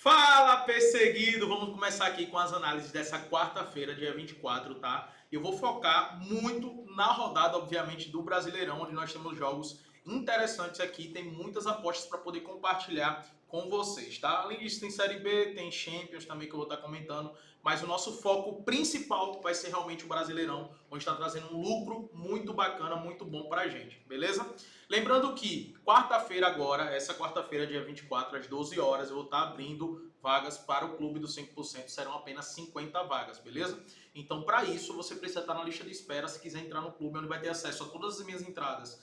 Fala, perseguido! Vamos começar aqui com as análises dessa quarta-feira, dia 24, tá? Eu vou focar muito na rodada, obviamente, do Brasileirão, onde nós temos jogos interessantes aqui, tem muitas apostas para poder compartilhar com vocês, tá? Além disso, tem Série B, tem Champions também que eu vou estar comentando, mas o nosso foco principal vai ser realmente o Brasileirão, onde está trazendo um lucro muito bacana, muito bom pra gente, beleza? Lembrando que quarta-feira agora, essa quarta-feira, dia 24, às 12 horas, eu vou estar abrindo vagas para o Clube dos 5%, serão apenas 50 vagas, beleza? Então, para isso, você precisa estar na lista de espera se quiser entrar no clube, onde vai ter acesso a todas as minhas entradas,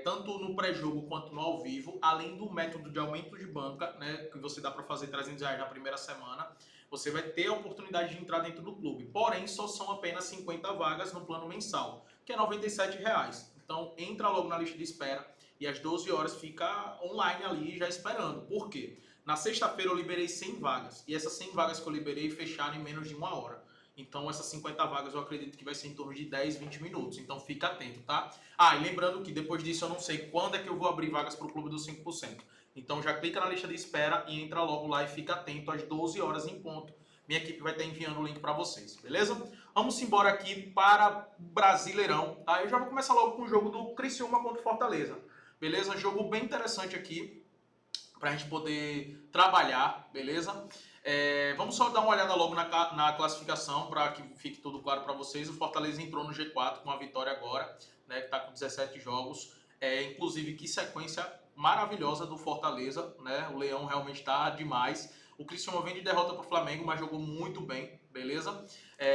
tanto no pré-jogo quanto no ao vivo, além do método de aumento de banca, né, que você dá para fazer R$ 300 na primeira semana. Você vai ter a oportunidade de entrar dentro do clube, porém, só são apenas 50 vagas no plano mensal, que é R$ 97. Então, entra logo na lista de espera e às 12 horas fica online ali já esperando. Por quê? Na sexta-feira eu liberei 100 vagas e essas 100 vagas que eu liberei fecharam em menos de uma hora. Então, essas 50 vagas eu acredito que vai ser em torno de 10, 20 minutos. Então, fica atento, tá? E lembrando que depois disso eu não sei quando é que eu vou abrir vagas para o Clube dos 5%. Então, já clica na lista de espera e entra logo lá e fica atento às 12 horas em ponto. Minha equipe vai estar enviando o link para vocês, beleza? Vamos embora aqui para o Brasileirão, tá? Eu já vou começar logo com o jogo do Criciúma contra o Fortaleza, beleza? Jogo bem interessante aqui para a gente poder trabalhar, beleza? Vamos só dar uma olhada logo na classificação para que fique tudo claro para vocês. O Fortaleza entrou no G4 com a vitória agora, né? Que está com 17 jogos. Inclusive, que sequência maravilhosa do Fortaleza, né? O Leão realmente está demais. O Criciúma vem de derrota para o Flamengo, mas jogou muito bem, beleza?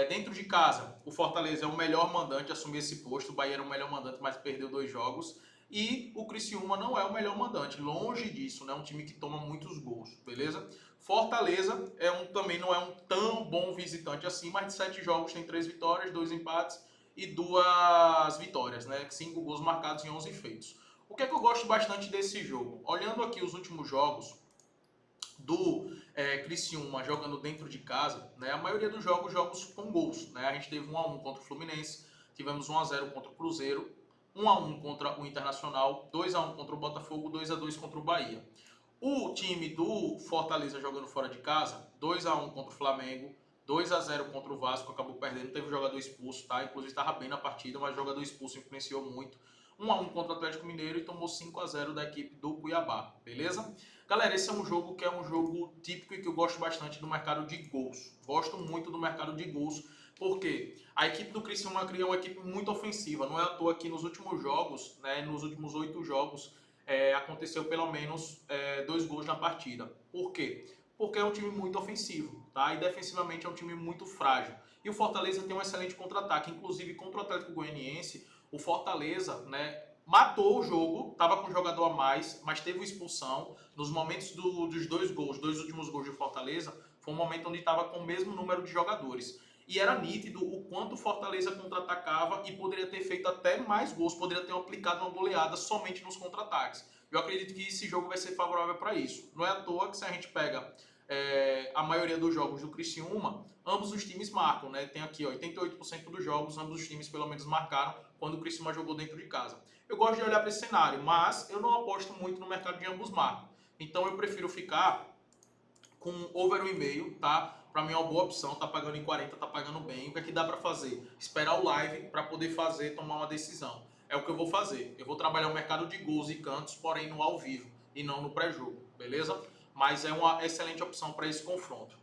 Dentro de casa, o Fortaleza é o melhor mandante a assumir esse posto. O Bahia era o melhor mandante, mas perdeu 2 jogos. E o Criciúma não é o melhor mandante, longe disso, né? Um time que toma muitos gols, beleza? Fortaleza também não é um tão bom visitante assim, mas de 7 jogos tem 3 vitórias, 2 empates e 2 vitórias, né? 5 gols marcados e 11 feitos. O que é que eu gosto bastante desse jogo? Olhando aqui os últimos jogos do Criciúma jogando dentro de casa, né? A maioria dos jogos com gols, né? A gente teve 1-1 contra o Fluminense, tivemos 1-0 contra o Cruzeiro, 1-1 contra o Internacional, 2-1 contra o Botafogo, 2-2 contra o Bahia. O time do Fortaleza jogando fora de casa, 2-1 contra o Flamengo, 2-0 contra o Vasco, acabou perdendo, teve um jogador expulso, tá? Inclusive estava bem na partida, mas o jogador expulso influenciou muito. 1-1 contra o Atlético Mineiro e tomou 5-0 da equipe do Cuiabá, beleza? Galera, esse é um jogo que é um jogo típico e que eu gosto bastante do mercado de gols. Gosto muito do mercado de gols, porque a equipe do Criciúma criou uma equipe muito ofensiva. Não é à toa que nos últimos jogos, né, nos últimos 8 jogos, aconteceu pelo menos 2 gols na partida. Por quê? Porque é um time muito ofensivo, tá? E defensivamente é um time muito frágil. E o Fortaleza tem um excelente contra-ataque. Inclusive, contra o Atlético Goianiense, o Fortaleza, né, matou o jogo, estava com um jogador a mais, mas teve uma expulsão. Nos momentos dos 2 gols, 2 últimos gols de Fortaleza, foi um momento onde estava com o mesmo número de jogadores. E era nítido o quanto o Fortaleza contra-atacava e poderia ter feito até mais gols, poderia ter aplicado uma goleada somente nos contra-ataques. Eu acredito que esse jogo vai ser favorável para isso. Não é à toa que se a gente pega a maioria dos jogos do Criciúma, ambos os times marcam, né? Tem aqui 88% dos jogos, ambos os times pelo menos marcaram quando o Criciúma jogou dentro de casa. Eu gosto de olhar para esse cenário, mas eu não aposto muito no mercado de ambos marcam. Então eu prefiro ficar com over 1,5, tá? Para mim é uma boa opção, tá pagando em 40, tá pagando bem. O que é que dá para fazer? Esperar o live para poder tomar uma decisão. É o que eu vou fazer. Eu vou trabalhar o mercado de gols e cantos, porém no ao vivo e não no pré-jogo, beleza? Mas é uma excelente opção para esse confronto.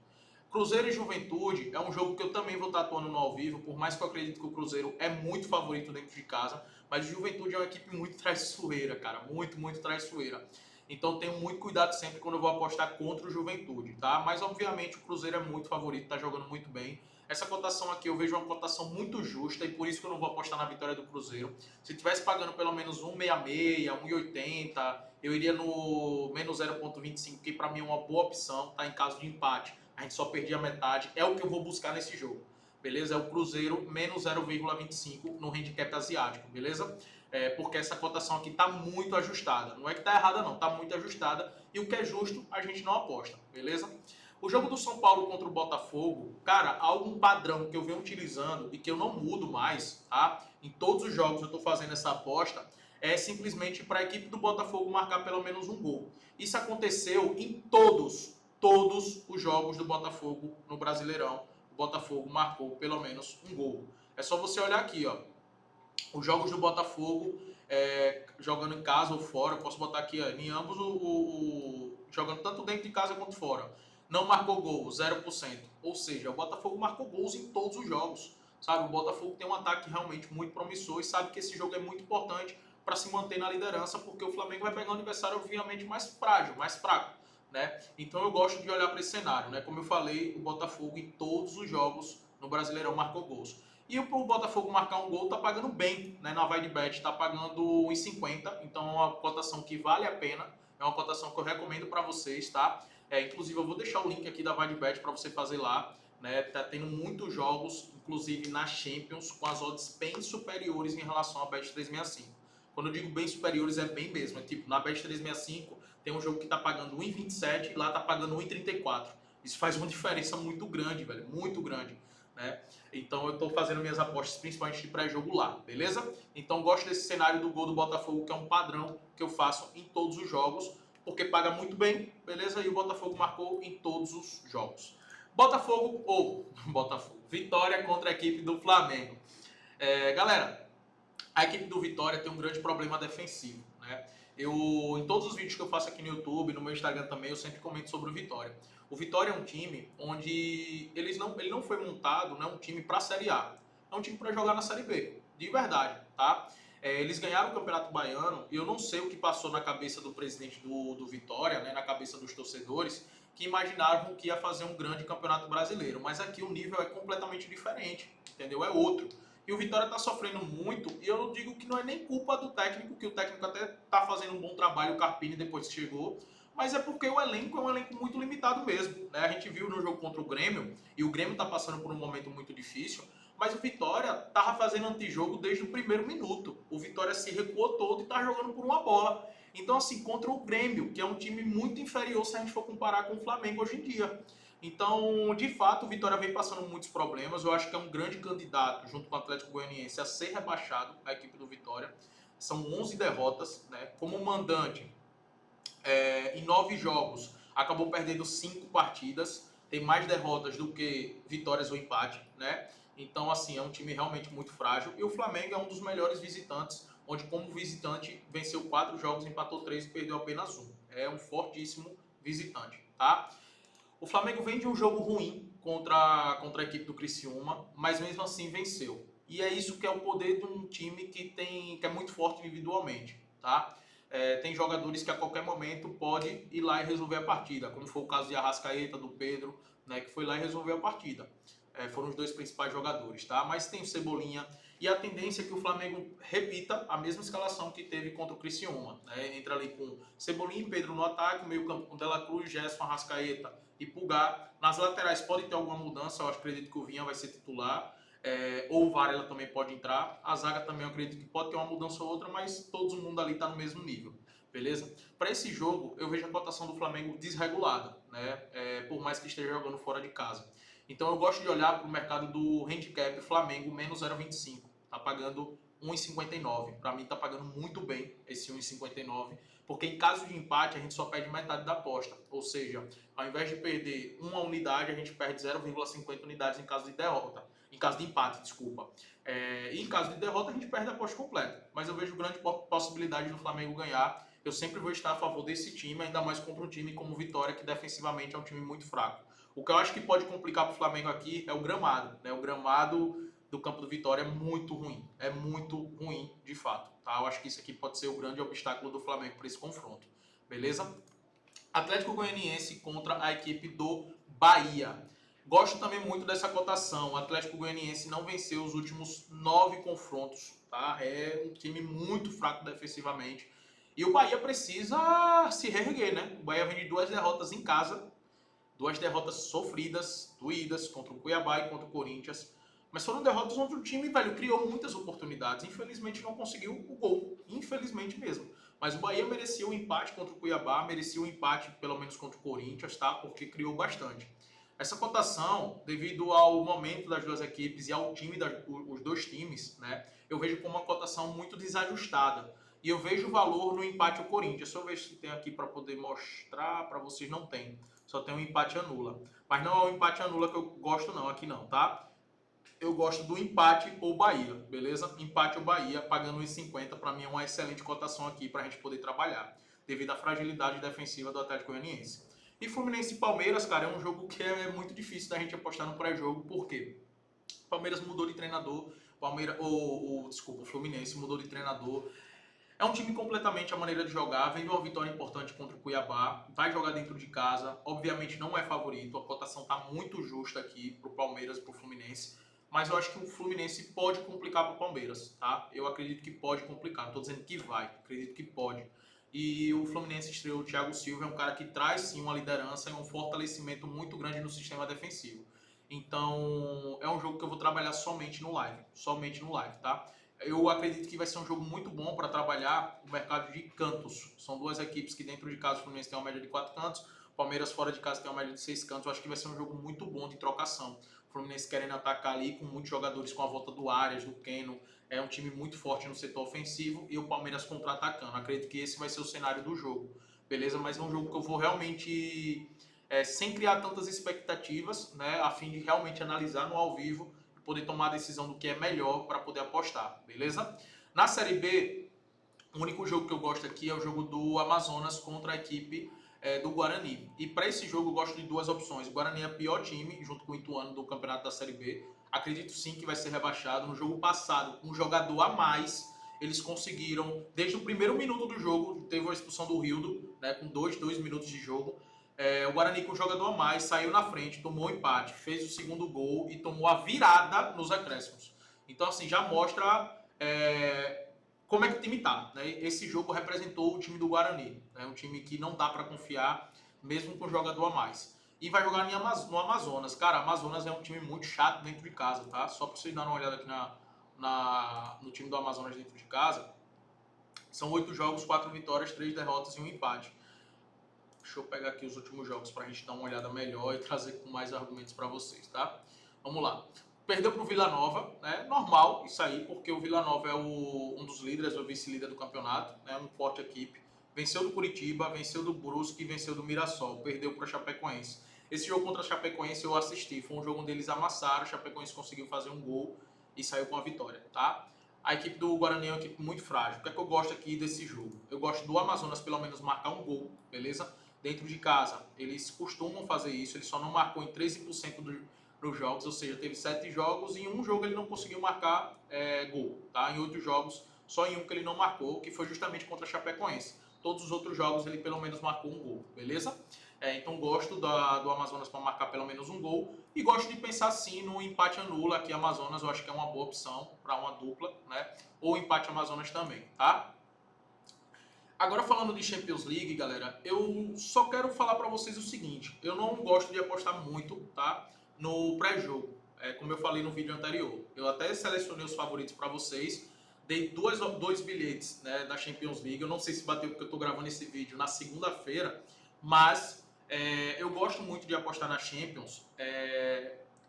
Cruzeiro e Juventude é um jogo que eu também vou estar atuando no ao vivo, por mais que eu acredito que o Cruzeiro é muito favorito dentro de casa, mas o Juventude é uma equipe muito traiçoeira, cara, muito, muito traiçoeira. Então tenho muito cuidado sempre quando eu vou apostar contra o Juventude, tá? Mas obviamente o Cruzeiro é muito favorito, tá jogando muito bem. Essa cotação aqui eu vejo uma cotação muito justa e por isso que eu não vou apostar na vitória do Cruzeiro. Se tivesse pagando pelo menos 1,66, 1,80, eu iria no menos 0,25, que para mim é uma boa opção, tá? Em caso de empate, a gente só perdia a metade. É o que eu vou buscar nesse jogo, beleza? É o Cruzeiro menos 0,25 no handicap asiático, beleza? Porque essa cotação aqui está muito ajustada. Não é que está errada não, está muito ajustada. E o que é justo, a gente não aposta, beleza? O jogo do São Paulo contra o Botafogo, cara, algum padrão que eu venho utilizando e que eu não mudo mais, tá? Em todos os jogos eu estou fazendo essa aposta, é simplesmente para a equipe do Botafogo marcar pelo menos um gol. Isso aconteceu em todos todos os jogos do Botafogo no Brasileirão, o Botafogo marcou pelo menos um gol. É só você olhar aqui, ó, os jogos do Botafogo, jogando em casa ou fora, eu posso botar aqui, ó, em ambos, jogando tanto dentro de casa quanto fora. Não marcou gol, 0%. Ou seja, o Botafogo marcou gols em todos os jogos. Sabe, o Botafogo tem um ataque realmente muito promissor e sabe que esse jogo é muito importante para se manter na liderança, porque o Flamengo vai pegar um adversário, obviamente, mais frágil, mais fraco, né? Então eu gosto de olhar para esse cenário, né? Como eu falei, o Botafogo em todos os jogos no Brasileirão marcou gols. E o Botafogo marcar um gol tá pagando bem, né? Na VideBet tá pagando 1,50, então é uma cotação que vale a pena, é uma cotação que eu recomendo para vocês, tá? Inclusive eu vou deixar o link aqui da VideBet para você fazer lá, né? Tá tendo muitos jogos, inclusive na Champions, com as odds bem superiores em relação à Bet365. Quando eu digo bem superiores, é bem mesmo. É tipo, na Bet365 tem um jogo que tá pagando 1,27 e lá tá pagando 1,34. Isso faz uma diferença muito grande, velho. Muito grande, né? Então eu tô fazendo minhas apostas principalmente de pré-jogo lá, beleza? Então gosto desse cenário do gol do Botafogo, que é um padrão que eu faço em todos os jogos, porque paga muito bem, beleza? E o Botafogo marcou em todos os jogos. Vitória contra a equipe do Flamengo. Galera, a equipe do Vitória tem um grande problema defensivo, né? Em todos os vídeos que eu faço aqui no YouTube, no meu Instagram também, eu sempre comento sobre o Vitória. O Vitória é um time onde ele não foi montado, né, um time para a Série A. É um time para jogar na Série B, de verdade, tá? Eles ganharam o Campeonato Baiano e eu não sei o que passou na cabeça do presidente do Vitória, né, na cabeça dos torcedores, que imaginavam que ia fazer um grande Campeonato Brasileiro. Mas aqui o nível é completamente diferente, entendeu? É outro. E o Vitória está sofrendo muito, e eu digo que não é nem culpa do técnico, que o técnico até está fazendo um bom trabalho, o Carpini, depois que chegou, mas é porque o elenco é um elenco muito limitado mesmo, né? A gente viu no jogo contra o Grêmio, e o Grêmio está passando por um momento muito difícil, mas o Vitória estava fazendo antijogo desde o primeiro minuto. O Vitória se recuou todo e está jogando por uma bola. Então, assim, contra o Grêmio, que é um time muito inferior se a gente for comparar com o Flamengo hoje em dia. Então, de fato, o Vitória vem passando muitos problemas. Eu acho que é um grande candidato, junto com o Atlético Goianiense, a ser rebaixado, a equipe do Vitória. São 11 derrotas, né? Como mandante, em 9 jogos, acabou perdendo 5 partidas. Tem mais derrotas do que vitórias ou empate, né? Então, assim, é um time realmente muito frágil. E o Flamengo é um dos melhores visitantes, onde como visitante venceu 4 jogos, empatou 3 e perdeu apenas 1. É um fortíssimo visitante, tá? O Flamengo vem de um jogo ruim contra a equipe do Criciúma, mas mesmo assim venceu. E é isso que é o poder de um time que é muito forte individualmente, tá? Tem jogadores que a qualquer momento pode ir lá e resolver a partida, como foi o caso de Arrascaeta, do Pedro, né, que foi lá e resolveu a partida. Foram os dois principais jogadores, tá? Mas tem o Cebolinha, e a tendência é que o Flamengo repita a mesma escalação que teve contra o Criciúma, né? Entra ali com Cebolinha e Pedro no ataque, meio campo com Dela Cruz, Gerson, Arrascaeta e Pulgar. Nas laterais pode ter alguma mudança, eu acredito que o Vinha vai ser titular, ou o Varela também pode entrar. A zaga também eu acredito que pode ter uma mudança ou outra, mas todo mundo ali está no mesmo nível, beleza? Para esse jogo, eu vejo a cotação do Flamengo desregulada, né? Por mais que esteja jogando fora de casa. Então eu gosto de olhar para o mercado do handicap Flamengo menos 0,25. Tá pagando 1,59. Para mim tá pagando muito bem esse 1,59, porque em caso de empate a gente só perde metade da aposta. Ou seja, ao invés de perder uma unidade, a gente perde 0,50 unidades em caso de derrota. Em caso de empate, desculpa. E em caso de derrota a gente perde a aposta completa. Mas eu vejo grande possibilidade do Flamengo ganhar. Eu sempre vou estar a favor desse time, ainda mais contra um time como o Vitória, que defensivamente é um time muito fraco. O que eu acho que pode complicar para o Flamengo aqui é o gramado, né? O gramado do campo do Vitória é muito ruim de fato, tá? Eu acho que isso aqui pode ser o grande obstáculo do Flamengo para esse confronto, beleza? Atlético Goianiense contra a equipe do Bahia. Gosto também muito dessa cotação. O Atlético Goianiense não venceu os últimos 9 confrontos, tá? É um time muito fraco defensivamente. E o Bahia precisa se reerguer, né? O Bahia vem de 2 derrotas em casa, 2 derrotas sofridas, doídas, contra o Cuiabá e contra o Corinthians. Mas foram derrotas onde o time, velho, criou muitas oportunidades. Infelizmente não conseguiu o gol. Infelizmente mesmo. Mas o Bahia merecia o empate contra o Cuiabá, merecia o empate pelo menos contra o Corinthians, tá? Porque criou bastante. Essa cotação, devido ao momento das duas equipes e ao time, os dois times, né? Eu vejo como uma cotação muito desajustada. E eu vejo valor no empate o Corinthians. Deixa eu ver se tem aqui para poder mostrar para vocês. Não tem. Só tem um empate anula. Mas não é o empate anula que eu gosto não, aqui não, tá? Eu gosto do empate ou Bahia, beleza? Empate ou Bahia, pagando 1,50, para mim é uma excelente cotação aqui para a gente poder trabalhar, devido à fragilidade defensiva do Atlético Goianiense. E Fluminense e Palmeiras, cara, é um jogo que é muito difícil da gente apostar no pré-jogo, por quê? Palmeiras mudou de treinador, desculpa, o Fluminense mudou de treinador. É um time completamente a maneira de jogar, vem de uma vitória importante contra o Cuiabá, vai jogar dentro de casa, obviamente não é favorito, a cotação está muito justa aqui para o Palmeiras e para o Fluminense, mas eu acho que o Fluminense pode complicar para o Palmeiras, tá? Eu acredito que pode complicar, não estou dizendo que vai, acredito que pode. E o Fluminense estreou o Thiago Silva, é um cara que traz sim uma liderança e um fortalecimento muito grande no sistema defensivo. Então, é um jogo que eu vou trabalhar somente no live, tá? Eu acredito que vai ser um jogo muito bom para trabalhar o mercado de cantos. São duas equipes que dentro de casa o Fluminense tem uma média de 4 cantos, o Palmeiras fora de casa tem uma média de 6 cantos. Eu acho que vai ser um jogo muito bom de trocação. O Fluminense querendo atacar ali com muitos jogadores com a volta do Arias, do Keno. É um time muito forte no setor ofensivo e o Palmeiras contra-atacando. Acredito que esse vai ser o cenário do jogo, beleza? Mas é um jogo que eu vou realmente, sem criar tantas expectativas, né, a fim de realmente analisar no ao vivo, poder tomar a decisão do que é melhor para poder apostar, beleza? Na Série B, o único jogo que eu gosto aqui é o jogo do Amazonas contra a equipe do Guarani. E para esse jogo eu gosto de duas opções. O Guarani é o pior time, junto com o Ituano do campeonato da Série B. Acredito sim que vai ser rebaixado. No jogo passado, um jogador a mais, eles conseguiram, desde o primeiro minuto do jogo, teve a expulsão do Rildo, né, com dois minutos de jogo. O Guarani com um jogador a mais, saiu na frente, tomou o empate, fez o segundo gol e tomou a virada nos acréscimos. Então, assim, já mostra como é que o time tá, né? Esse jogo representou o time do Guarani, né? Um time que não dá para confiar, mesmo com um jogador a mais. E vai jogar no Amazonas. Cara, Amazonas é um time muito chato dentro de casa, tá? Só para vocês darem uma olhada aqui no time do Amazonas dentro de casa. São 8 jogos, 4 vitórias, 3 derrotas e um empate. Deixa eu pegar aqui os últimos jogos para a gente dar uma olhada melhor e trazer com mais argumentos para vocês, tá? Vamos lá. Perdeu para o Vila Nova, né? Normal isso aí, porque o Vila Nova é um dos líderes, o vice-líder do campeonato, né? Uma forte equipe. Venceu do Curitiba, venceu do Brusque e venceu do Mirassol. Perdeu para a Chapecoense. Esse jogo contra a Chapecoense eu assisti. Foi um jogo onde eles amassaram, a Chapecoense conseguiu fazer um gol e saiu com a vitória, tá? A equipe do Guarani é uma equipe muito frágil. O que é que eu gosto aqui desse jogo? Eu gosto do Amazonas pelo menos marcar um gol, beleza? Dentro de casa. Eles costumam fazer isso, ele só não marcou em 13% dos jogos, ou seja, teve 7 jogos e em um jogo ele não conseguiu marcar gol, tá? Em 8 jogos, só em um que ele não marcou, que foi justamente contra a Chapecoense. Todos os outros jogos ele pelo menos marcou um gol, beleza? Então gosto do Amazonas para marcar pelo menos um gol e gosto de pensar sim no empate anula aqui Amazonas, eu acho que é uma boa opção para uma dupla, né? Ou empate Amazonas também, tá? Agora falando de Champions League, galera, eu só quero falar para vocês o seguinte, eu não gosto de apostar muito, tá, no pré-jogo, como eu falei no vídeo anterior. Eu até selecionei os favoritos para vocês, dei dois bilhetes, né, da Champions League, eu não sei se bateu porque eu estou gravando esse vídeo na segunda-feira, mas eu gosto muito de apostar na Champions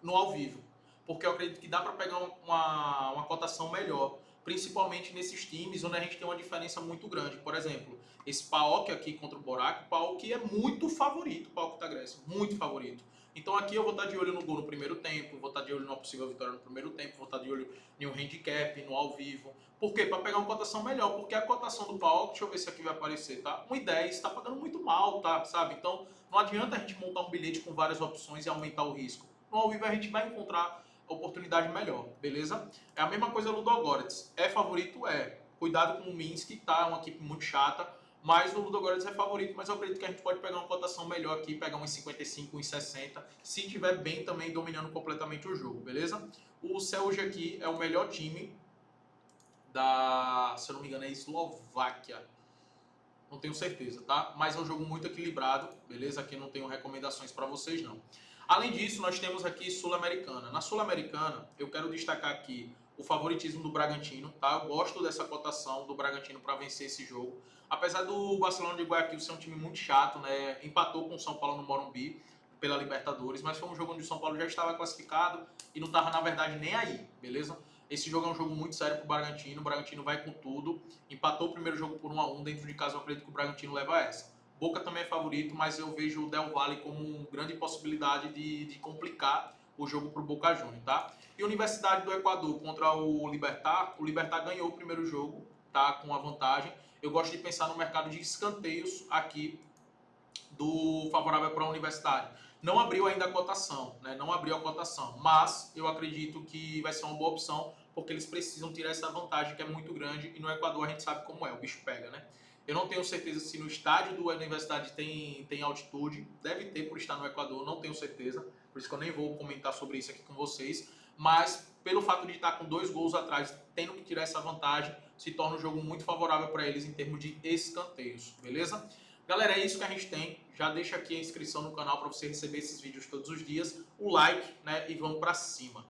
no ao vivo, porque eu acredito que dá para pegar uma cotação melhor, principalmente nesses times onde a gente tem uma diferença muito grande. Por exemplo, esse PAOK aqui contra o Borac, o PAOK é muito favorito, o PAOK da Grécia, muito favorito. Então aqui eu vou estar de olho no gol no primeiro tempo, vou estar de olho numa possível vitória no primeiro tempo, vou estar de olho em um handicap, no ao vivo. Por quê? Para pegar uma cotação melhor, porque a cotação do PAOK, deixa eu ver se aqui vai aparecer, tá? 1,10, está pagando muito mal, tá? Sabe? Então não adianta a gente montar um bilhete com várias opções e aumentar o risco. No ao vivo a gente vai encontrar oportunidade melhor, beleza? É a mesma coisa do Ludogorets. É favorito? É. Cuidado com o Minsk, tá? É uma equipe muito chata, mas o Ludogorets é favorito, mas eu acredito que a gente pode pegar uma cotação melhor aqui, pegar uns 55, uns 60, se tiver bem também dominando completamente o jogo, beleza? O Celje aqui é o melhor time se eu não me engano, é Eslováquia. Não tenho certeza, tá? Mas é um jogo muito equilibrado, beleza? Aqui não tenho recomendações para vocês, não. Além disso, nós temos aqui Sul-Americana. Na Sul-Americana, eu quero destacar aqui o favoritismo do Bragantino, tá? Eu gosto dessa cotação do Bragantino para vencer esse jogo. Apesar do Barcelona de Guayaquil ser um time muito chato, né? Empatou com o São Paulo no Morumbi pela Libertadores, mas foi um jogo onde o São Paulo já estava classificado e não estava, na verdade, nem aí, beleza? Esse jogo é um jogo muito sério pro Bragantino. O Bragantino vai com tudo. Empatou o primeiro jogo por 1-1. Dentro de casa eu acredito que o Bragantino leva essa. Boca também é favorito, mas eu vejo o Del Valle como uma grande possibilidade de complicar o jogo pro Boca Juniors, tá? E Universidade do Equador contra o Libertad. O Libertad ganhou o primeiro jogo, tá? Com a vantagem. Eu gosto de pensar no mercado de escanteios aqui do favorável para a Universidade. Não abriu ainda a cotação, né? Não abriu a cotação, mas eu acredito que vai ser uma boa opção, porque eles precisam tirar essa vantagem que é muito grande, e no Equador a gente sabe como é, o bicho pega, né? Eu não tenho certeza se no estádio da Universidade tem altitude, deve ter por estar no Equador, não tenho certeza, por isso que eu nem vou comentar sobre isso aqui com vocês, mas pelo fato de estar com 2 gols atrás, tendo que tirar essa vantagem, se torna um jogo muito favorável para eles em termos de escanteios, beleza? Galera, é isso que a gente tem. Já deixa aqui a inscrição no canal para você receber esses vídeos todos os dias, o like, né, e vamos para cima.